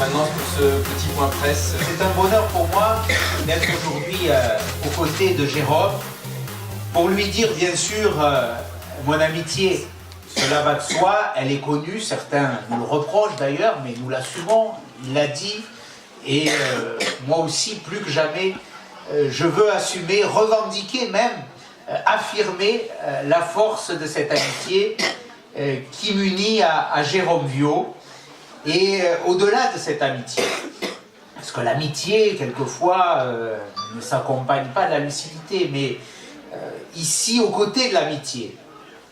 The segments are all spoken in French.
maintenant pour ce petit point presse. C'est un bonheur pour moi d'être aujourd'hui aux côtés de Jérôme pour lui dire bien sûr mon amitié. Cela va de soi, elle est connue, certains nous le reprochent d'ailleurs, mais nous l'assumons, il l'a dit, et moi aussi plus que jamais je veux assumer, revendiquer même, affirmer la force de cette amitié qui m'unit à Jérôme Viaud. Et au-delà de cette amitié, parce que l'amitié, quelquefois, ne s'accompagne pas de la lucidité, mais ici, aux côtés de l'amitié,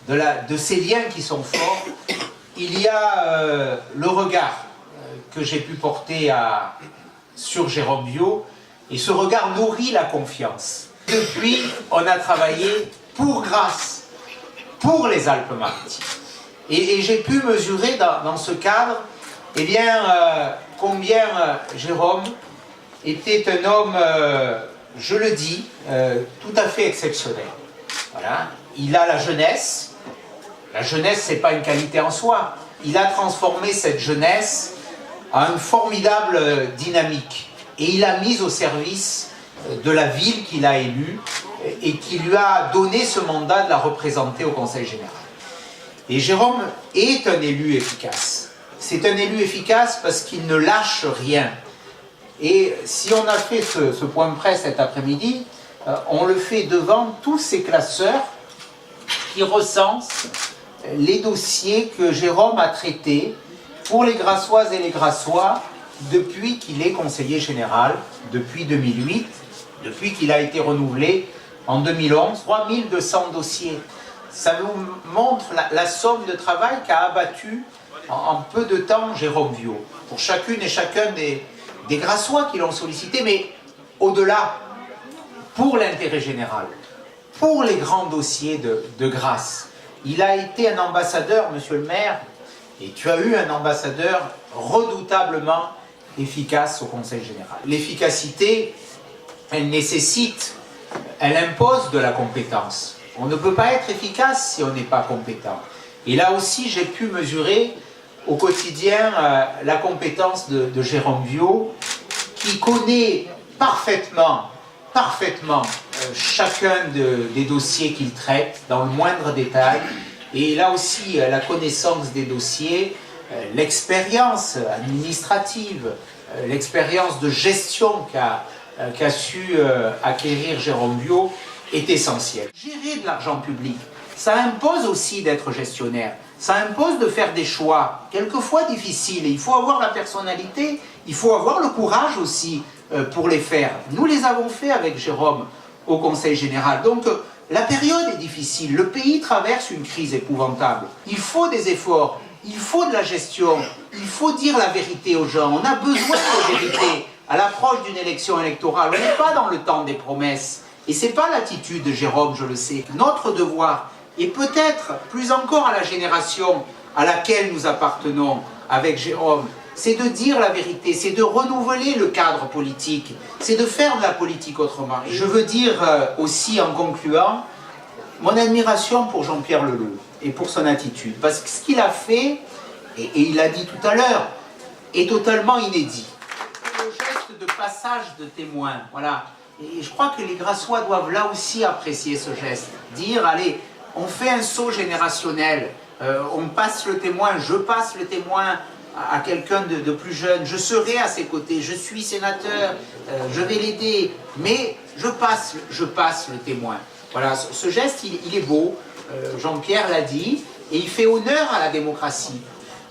de ces liens qui sont forts, il y a le regard que j'ai pu porter sur Jérôme Viaud, et ce regard nourrit la confiance. Depuis, on a travaillé pour Grasse, pour les Alpes-Maritimes. Et j'ai pu mesurer dans ce cadre eh bien, combien Jérôme était un homme, je le dis, tout à fait exceptionnel. Voilà. Il a la jeunesse. La jeunesse, ce n'est pas une qualité en soi. Il a transformé cette jeunesse en une formidable dynamique. Et il a mis au service de la ville qu'il a élue et qui lui a donné ce mandat de la représenter au Conseil général. Et Jérôme est un élu efficace. C'est un élu efficace parce qu'il ne lâche rien. Et si on a fait ce point de presse cet après-midi, on le fait devant tous ces classeurs qui recensent les dossiers que Jérôme a traités pour les Grassoises et les Grassois depuis qu'il est conseiller général, depuis 2008, depuis qu'il a été renouvelé en 2011, 3200 dossiers. Ça vous montre la somme de travail qu'a abattu en peu de temps Jérôme Viaud, pour chacune et chacun des Grassois qui l'ont sollicité, mais au-delà, pour l'intérêt général, pour les grands dossiers de Grasse. Il a été un ambassadeur, monsieur le maire, et tu as eu un ambassadeur redoutablement efficace au Conseil général. L'efficacité, elle nécessite, elle impose de la compétence. On ne peut pas être efficace si on n'est pas compétent. Et là aussi, j'ai pu mesurer au quotidien la compétence de Jérôme Viaud, qui connaît parfaitement chacun des dossiers qu'il traite dans le moindre détail. Et là aussi, la connaissance des dossiers, l'expérience administrative, l'expérience de gestion qu'a su acquérir Jérôme Viaud est essentielle. Gérer de l'argent public, ça impose aussi d'être gestionnaire. Ça impose de faire des choix, quelquefois difficiles. Et il faut avoir la personnalité, il faut avoir le courage aussi pour les faire. Nous les avons fait avec Jérôme au Conseil général. Donc la période est difficile, le pays traverse une crise épouvantable. Il faut des efforts, il faut de la gestion, il faut dire la vérité aux gens. On a besoin de vérité à l'approche d'une élection électorale. On n'est pas dans le temps des promesses. Et ce n'est pas l'attitude de Jérôme, je le sais. Notre devoir, et peut-être plus encore à la génération à laquelle nous appartenons avec Jérôme, c'est de dire la vérité, c'est de renouveler le cadre politique, c'est de faire de la politique autrement. Et je veux dire aussi en concluant, mon admiration pour Jean-Pierre Leleux et pour son attitude, parce que ce qu'il a fait, et il l'a dit tout à l'heure, est totalement inédit. Le geste de passage de témoin, voilà. Et je crois que les Grassois doivent là aussi apprécier ce geste, dire, allez, on fait un saut générationnel, on passe le témoin, je passe le témoin à quelqu'un de plus jeune, je serai à ses côtés, je suis sénateur, je vais l'aider, mais je passe le témoin. Voilà, ce geste, il est beau, Jean-Pierre l'a dit, et il fait honneur à la démocratie.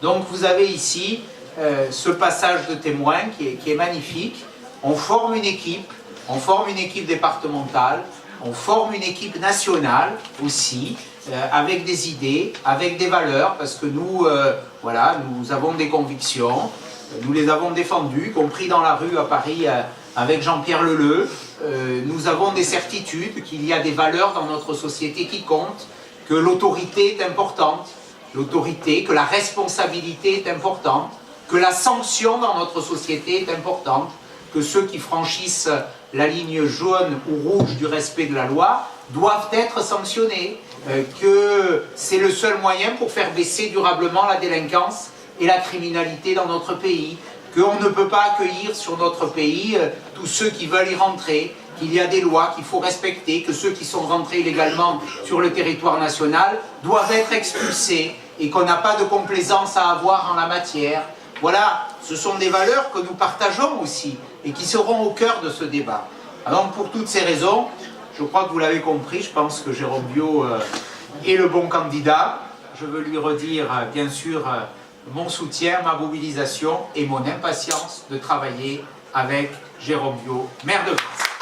Donc vous avez ici ce passage de témoin qui est magnifique. On forme une équipe départementale, on forme une équipe nationale aussi, avec des idées, avec des valeurs, parce que nous, voilà, nous avons des convictions, nous les avons défendues, y compris dans la rue à Paris avec Jean-Pierre Leleux. Nous avons des certitudes qu'il y a des valeurs dans notre société qui comptent, que l'autorité est importante, que la responsabilité est importante, que la sanction dans notre société est importante, que ceux qui franchissent la ligne jaune ou rouge du respect de la loi doivent être sanctionnés, que c'est le seul moyen pour faire baisser durablement la délinquance et la criminalité dans notre pays, qu'on ne peut pas accueillir sur notre pays tous ceux qui veulent y rentrer, qu'il y a des lois qu'il faut respecter, que ceux qui sont rentrés illégalement sur le territoire national doivent être expulsés et qu'on n'a pas de complaisance à avoir en la matière. Voilà, ce sont des valeurs que nous partageons aussi et qui seront au cœur de ce débat. Alors pour toutes ces raisons, je crois que vous l'avez compris, je pense que Jérôme Biot est le bon candidat. Je veux lui redire, bien sûr, mon soutien, ma mobilisation et mon impatience de travailler avec Jérôme Biot, maire de France.